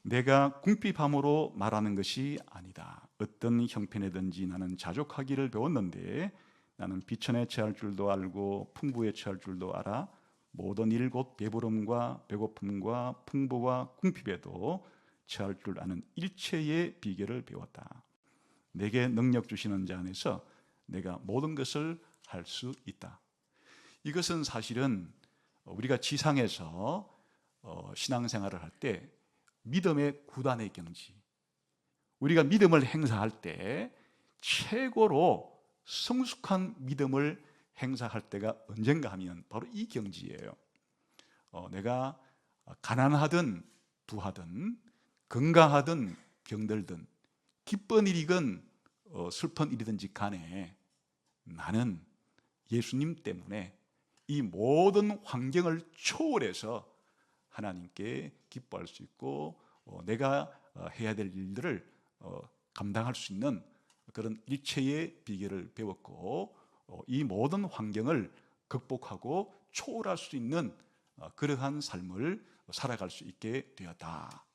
내가 궁핍함으로 말하는 것이 아니다. 어떤 형편이든지 나는 자족하기를 배웠는데 나는 비천에 처할 줄도 알고 풍부에 처할 줄도 알아. 모든 일 곧 배부름과 배고픔과 풍부와 궁핍에도 처할 줄 아는 일체의 비결을 배웠다. 내게 능력 주시는 자 안에서 내가 모든 것을 할 수 있다. 이것은 사실은 우리가 지상에서 신앙생활을 할 때 믿음의 구단의 경지, 우리가 믿음을 행사할 때 최고로 성숙한 믿음을 행사할 때가 언젠가 하면 바로 이 경지예요. 내가 가난하든 부하든 건강하든 병들든 기쁜 일이건 슬픈 일이든지 간에 나는 예수님 때문에 이 모든 환경을 초월해서 하나님께 기뻐할 수 있고 내가 해야 될 일들을 감당할 수 있는 그런 일체의 비결을 배웠고, 이 모든 환경을 극복하고 초월할 수 있는 그러한 삶을 살아갈 수 있게 되었다.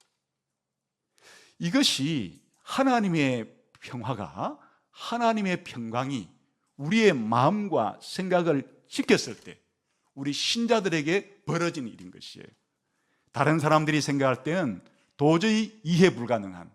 이것이 하나님의 평화가, 하나님의 평강이 우리의 마음과 생각을 지켰을 때 우리 신자들에게 벌어진 일인 것이에요. 다른 사람들이 생각할 때는 도저히 이해 불가능한,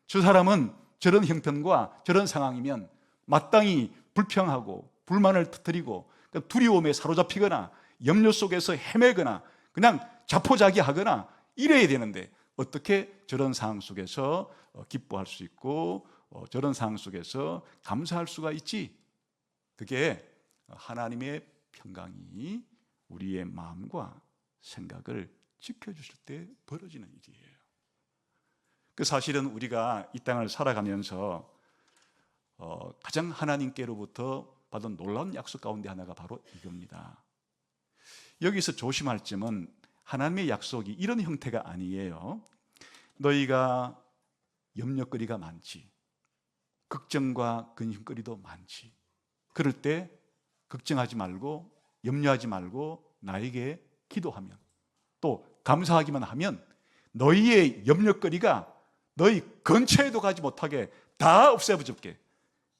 저 사람은 저런 형편과 저런 상황이면 마땅히 불평하고 불만을 터뜨리고 두려움에 사로잡히거나 염려 속에서 헤매거나 그냥 자포자기하거나 이래야 되는데 어떻게 저런 상황 속에서 기뻐할 수 있고 저런 상황 속에서 감사할 수가 있지? 그게 하나님의 평강이 우리의 마음과 생각을 지켜주실 때 벌어지는 일이에요. 그 사실은 우리가 이 땅을 살아가면서 가장 하나님께로부터 받은 놀라운 약속 가운데 하나가 바로 이겁니다. 여기서 조심할 점은 하나님의 약속이 이런 형태가 아니에요. 너희가 염려거리가 많지, 걱정과 근심거리도 많지. 그럴 때 걱정하지 말고 염려하지 말고 나에게 기도하면, 또 감사하기만 하면 너희의 염려거리가 너희 근처에도 가지 못하게 다 없애버릴게.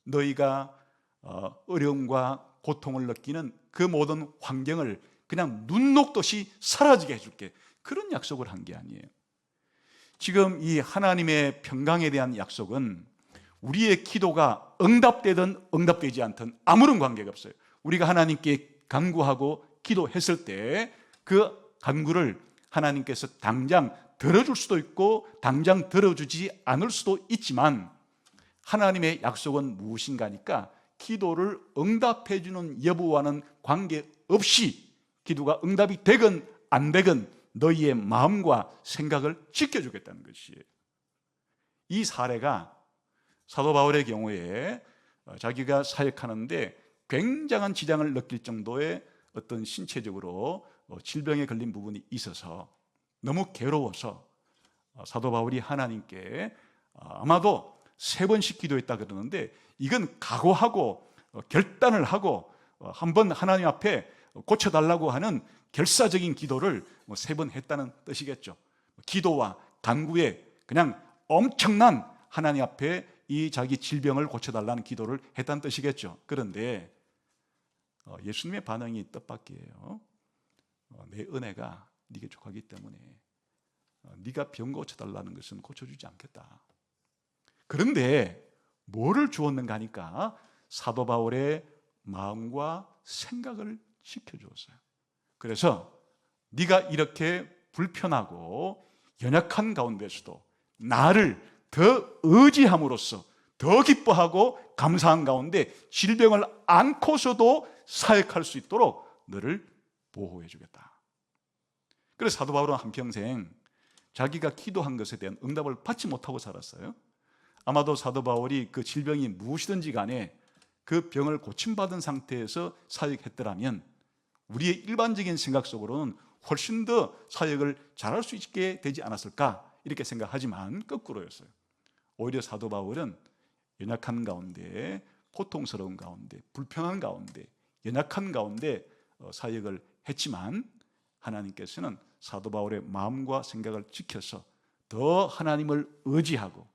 너희가 어려움과 고통을 느끼는 그 모든 환경을 그냥 눈 녹듯이 사라지게 해줄게. 그런 약속을 한 게 아니에요. 지금 이 하나님의 평강에 대한 약속은 우리의 기도가 응답되든 응답되지 않든 아무런 관계가 없어요. 우리가 하나님께 간구하고 기도했을 때 그 간구를 하나님께서 당장 들어줄 수도 있고 당장 들어주지 않을 수도 있지만, 하나님의 약속은 무엇인가니까 기도를 응답해 주는 여부와는 관계없이 기도가 응답이 되건 안 되건 너희의 마음과 생각을 지켜주겠다는 것이에요. 이 사례가 사도 바울의 경우에 자기가 사역하는데 굉장한 지장을 느낄 정도의 어떤 신체적으로 질병에 걸린 부분이 있어서 너무 괴로워서 사도 바울이 하나님께 아마도 3번씩 기도했다 그러는데, 이건 각오하고 결단을 하고 한번 하나님 앞에 고쳐달라고 하는 결사적인 기도를 3번 했다는 뜻이겠죠. 기도와 간구에 그냥 엄청난 하나님 앞에 이 자기 질병을 고쳐달라는 기도를 했다는 뜻이겠죠. 그런데 예수님의 반응이 뜻밖이에요. 내 은혜가 네게 족하기 때문에 네가 병 고쳐달라는 것은 고쳐주지 않겠다. 그런데 뭐를 주었는가 하니까 사도 바울의 마음과 생각을 지켜주었어요. 그래서 네가 이렇게 불편하고 연약한 가운데서도 나를 더 의지함으로써 더 기뻐하고 감사한 가운데 질병을 안고서도 사역할 수 있도록 너를 보호해 주겠다. 그래서 사도 바울은 한평생 자기가 기도한 것에 대한 응답을 받지 못하고 살았어요. 아마도 사도 바울이 그 질병이 무엇이든지 간에 그 병을 고침받은 상태에서 사역했더라면 우리의 일반적인 생각 속으로는 훨씬 더 사역을 잘할 수 있게 되지 않았을까 이렇게 생각하지만 거꾸로였어요. 오히려 사도 바울은 연약한 가운데, 고통스러운 가운데, 불편한 가운데, 연약한 가운데 사역을 했지만 하나님께서는 사도 바울의 마음과 생각을 지켜서 더 하나님을 의지하고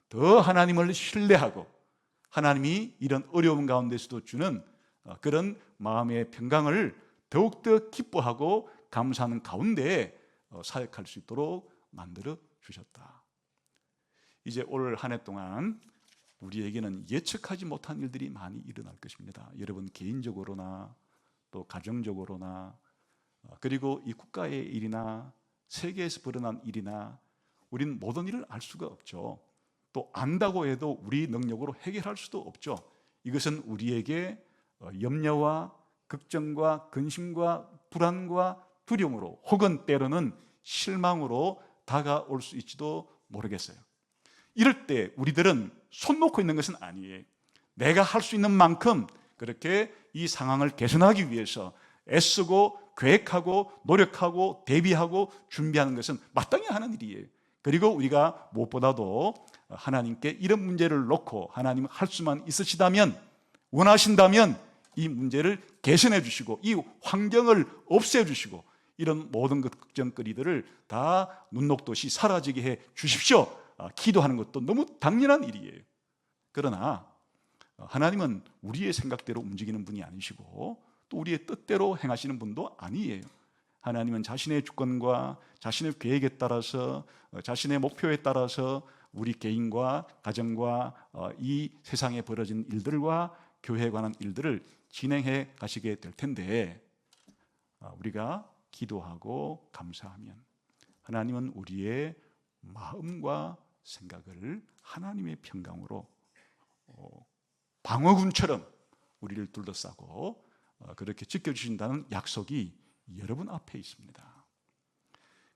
더 하나님을 신뢰하고 하나님이 이런 어려움 가운데서도 주는 그런 마음의 평강을 더욱더 기뻐하고 감사하는 가운데 사역할 수 있도록 만들어 주셨다. 이제 올 한 해 동안 우리에게는 예측하지 못한 일들이 많이 일어날 것입니다. 여러분 개인적으로나 또 가정적으로나 그리고 이 국가의 일이나 세계에서 벌어난 일이나 우리는 모든 일을 알 수가 없죠. 또 안다고 해도 우리 능력으로 해결할 수도 없죠. 이것은 우리에게 염려와 걱정과 근심과 불안과 두려움으로 혹은 때로는 실망으로 다가올 수 있지도 모르겠어요. 이럴 때 우리들은 손 놓고 있는 것은 아니에요. 내가 할 수 있는 만큼 그렇게 이 상황을 개선하기 위해서 애쓰고 계획하고 노력하고 대비하고 준비하는 것은 마땅히 하는 일이에요. 그리고 우리가 무엇보다도 하나님께 이런 문제를 놓고 하나님 할 수만 있으시다면, 원하신다면 이 문제를 개선해 주시고 이 환경을 없애 주시고 이런 모든 걱정거리들을 다 눈 녹듯이 사라지게 해 주십시오. 기도하는 것도 너무 당연한 일이에요. 그러나 하나님은 우리의 생각대로 움직이는 분이 아니시고 또 우리의 뜻대로 행하시는 분도 아니에요. 하나님은 자신의 주권과 자신의 계획에 따라서 자신의 목표에 따라서 우리 개인과 가정과 이 세상에 벌어진 일들과 교회에 관한 일들을 진행해 가시게 될 텐데, 우리가 기도하고 감사하면 하나님은 우리의 마음과 생각을 하나님의 평강으로 방어군처럼 우리를 둘러싸고 그렇게 지켜주신다는 약속이 여러분 앞에 있습니다.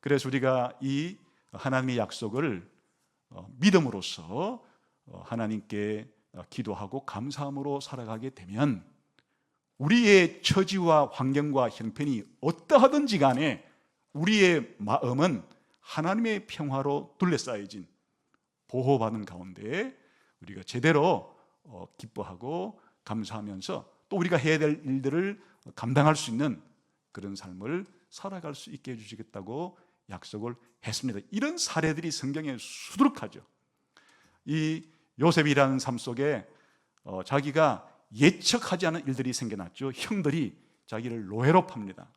그래서 우리가 이 하나님의 약속을 믿음으로써 하나님께 기도하고 감사함으로 살아가게 되면 우리의 처지와 환경과 형편이 어떠하든지 간에 우리의 마음은 하나님의 평화로 둘러싸여진 보호받는 가운데 우리가 제대로 기뻐하고 감사하면서 또 우리가 해야 될 일들을 감당할 수 있는 그런 삶을 살아갈 수 있게 해주시겠다고 약속을 했습니다. 이런 사례들이 성경에 수두룩하죠. 이 요셉이라는 삶 속에 자기가 예측하지 않은 일들이 생겨났죠. 형들이 자기를 노예로 팝니다.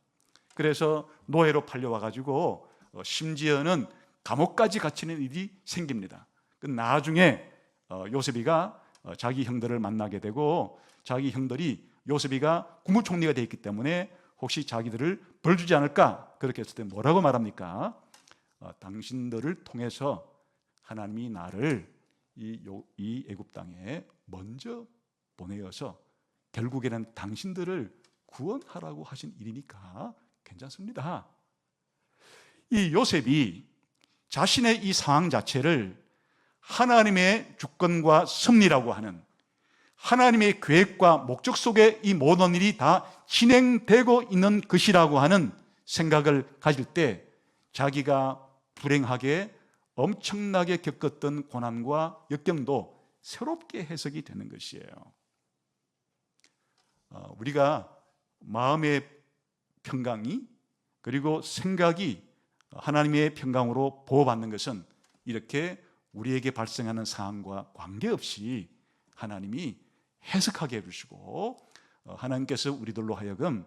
그래서 노예로 팔려와가지고 심지어는 감옥까지 갇히는 일이 생깁니다. 나중에 요셉이가 자기 형들을 만나게 되고, 자기 형들이 요셉이가 국무총리가 되어 있기 때문에 혹시 자기들을 벌 주지 않을까, 그렇게 했을 때 뭐라고 말합니까? 당신들을 통해서 하나님이 나를 이 애굽 땅에 먼저 보내어서 결국에는 당신들을 구원하라고 하신 일이니까 괜찮습니다. 이 요셉이 자신의 이 상황 자체를 하나님의 주권과 섭리라고 하는, 하나님의 계획과 목적 속에 이 모든 일이 다 진행되고 있는 것이라고 하는 생각을 가질 때, 자기가 불행하게 엄청나게 겪었던 고난과 역경도 새롭게 해석이 되는 것이에요. 우리가 마음의 평강이, 그리고 생각이 하나님의 평강으로 보호받는 것은 이렇게 우리에게 발생하는 상황과 관계없이 하나님이 해석하게 해주시고, 하나님께서 우리들로 하여금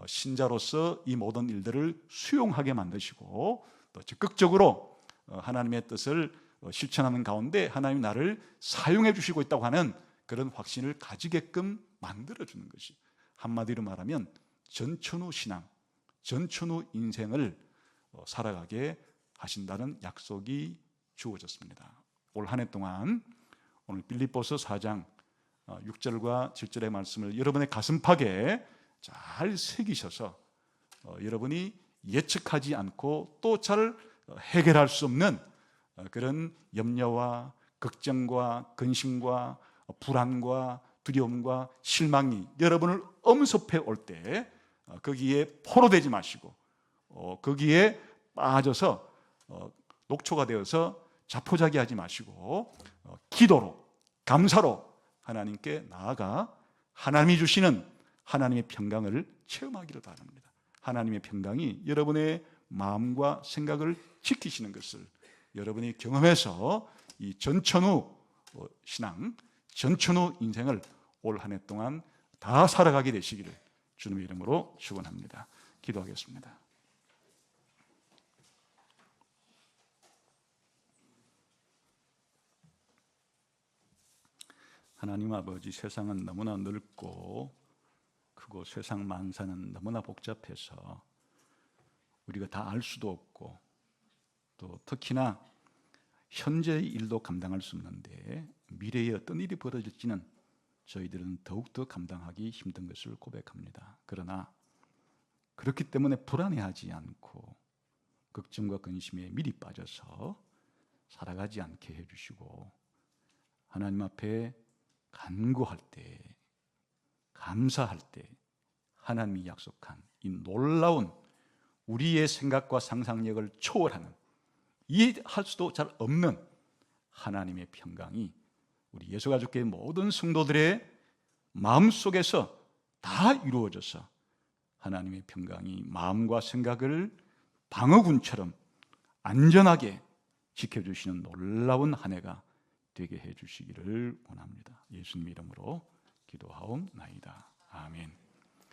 신자로서 이 모든 일들을 수용하게 만드시고, 또 적극적으로 하나님의 뜻을 실천하는 가운데 하나님이 나를 사용해 주시고 있다고 하는 그런 확신을 가지게끔 만들어주는 것이, 한마디로 말하면 전천후 신앙, 전천후 인생을 살아가게 하신다는 약속이 주어졌습니다. 올 한 해 동안 오늘 빌립보서 4장 6절과 7절의 말씀을 여러분의 가슴팍에 잘 새기셔서 여러분이 예측하지 않고 또 잘 해결할 수 없는 그런 염려와 걱정과 근심과 불안과 두려움과 실망이 여러분을 엄습해 올 때 거기에 포로되지 마시고, 거기에 빠져서 녹초가 되어서 자포자기하지 마시고, 기도로, 감사로 하나님께 나아가 하나님이 주시는 하나님의 평강을 체험하기를 바랍니다. 하나님의 평강이 여러분의 마음과 생각을 지키시는 것을 여러분이 경험해서 이 전천후 신앙, 전천후 인생을 올 한 해 동안 다 살아가게 되시기를 주님의 이름으로 축원합니다. 기도하겠습니다. 하나님 아버지, 세상은 너무나 넓고 크고 세상 만사는 너무나 복잡해서 우리가 다 알 수도 없고, 또 특히나 현재의 일도 감당할 수 없는데 미래에 어떤 일이 벌어질지는 저희들은 더욱더 감당하기 힘든 것을 고백합니다. 그러나 그렇기 때문에 불안해하지 않고 걱정과 근심에 미리 빠져서 살아가지 않게 해주시고, 하나님 앞에 간구할 때, 감사할 때 하나님이 약속한 이 놀라운 우리의 생각과 상상력을 초월하는, 이해할 수도 잘 없는 하나님의 평강이 우리 예수가족교회 모든 성도들의 마음속에서 다 이루어져서 하나님의 평강이 마음과 생각을 방어군처럼 안전하게 지켜주시는 놀라운 한 해가 되게 해주시기를 원합니다. 예수님 이름으로 기도하옵나이다. 아멘.